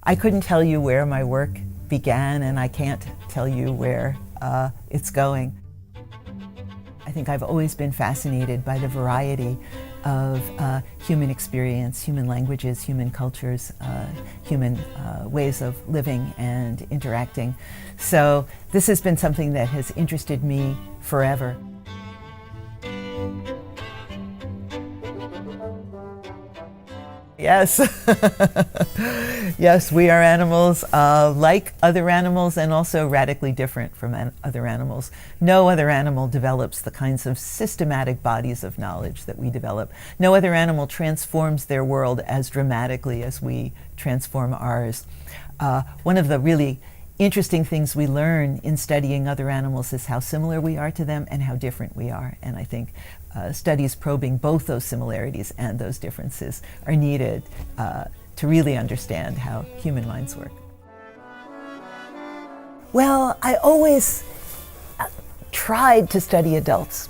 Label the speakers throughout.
Speaker 1: I couldn't tell you where my work began, and I can't tell you where it's going. I think I've always been fascinated by the variety of human experience, human languages, human cultures, human ways of living and interacting. So this has been something that has interested me forever. Yes, yes, we are animals like other animals and also radically different from other animals. No other animal develops the kinds of systematic bodies of knowledge that we develop. No other animal transforms their world as dramatically as we transform ours. One of the really interesting things we learn in studying other animals is how similar we are to them and how different we are. And I think studies probing both those similarities and those differences are needed to really understand how human minds work. Well, I always tried to study adults.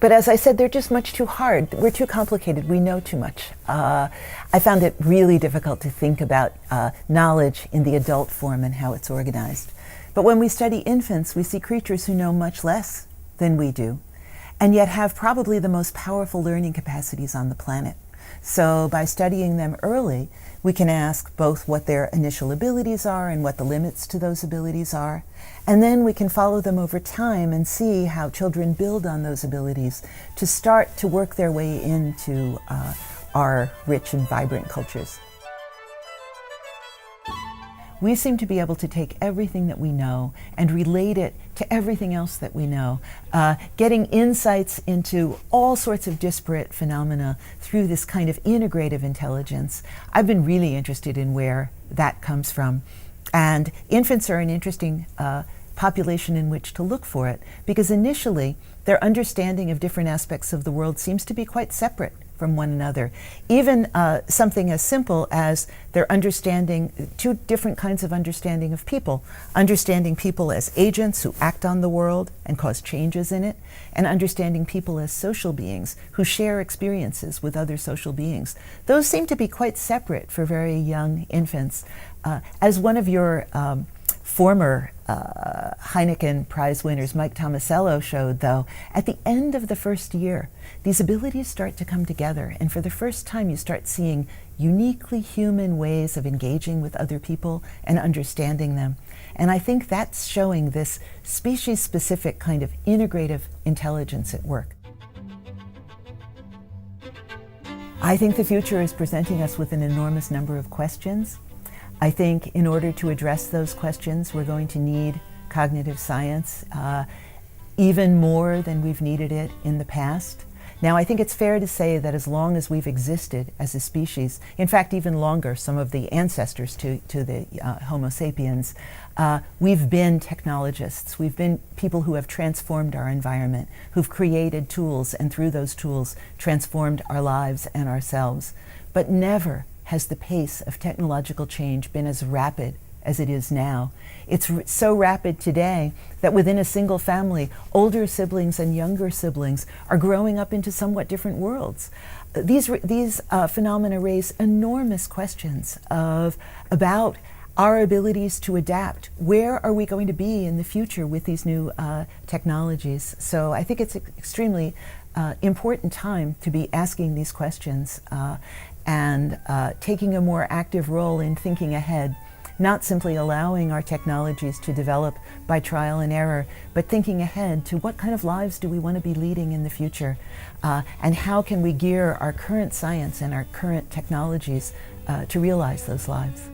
Speaker 1: But as I said, they're just much too hard. We're too complicated. We know too much. I found it really difficult to think about knowledge in the adult form and how it's organized. But when we study infants, we see creatures who know much less than we do, and yet have probably the most powerful learning capacities on the planet. So by studying them early, we can ask both what their initial abilities are and what the limits to those abilities are. And then we can follow them over time and see how children build on those abilities to start to work their way into our rich and vibrant cultures. We seem to be able to take everything that we know and relate it to everything else that we know, getting insights into all sorts of disparate phenomena through this kind of integrative intelligence. I've been really interested in where that comes from. And infants are an interesting population in which to look for it, because initially their understanding of different aspects of the world seems to be quite separate from one another. Even something as simple as their understanding, two different kinds of understanding of people. Understanding people as agents who act on the world and cause changes in it, and understanding people as social beings who share experiences with other social beings. Those seem to be quite separate for very young infants. As one of your former Heineken Prize winners, Mike Tomasello, showed, though, at the end of the first year, these abilities start to come together, and for the first time you start seeing uniquely human ways of engaging with other people and understanding them. And I think that's showing this species-specific kind of integrative intelligence at work. I think the future is presenting us with an enormous number of questions. I think in order to address those questions, we're going to need cognitive science even more than we've needed it in the past. Now, I think it's fair to say that as long as we've existed as a species, in fact, even longer, some of the ancestors to the Homo sapiens, we've been technologists. We've been people who have transformed our environment, who've created tools, and through those tools transformed our lives and ourselves. But never has the pace of technological change been as rapid as it is now. It's so rapid today that within a single family, older siblings and younger siblings are growing up into somewhat different worlds. These phenomena raise enormous questions about our abilities to adapt. Where are we going to be in the future with these new technologies? So I think it's an extremely important time to be asking these questions and taking a more active role in thinking ahead, not simply allowing our technologies to develop by trial and error, but thinking ahead to what kind of lives do we want to be leading in the future, and how can we gear our current science and our current technologies to realize those lives.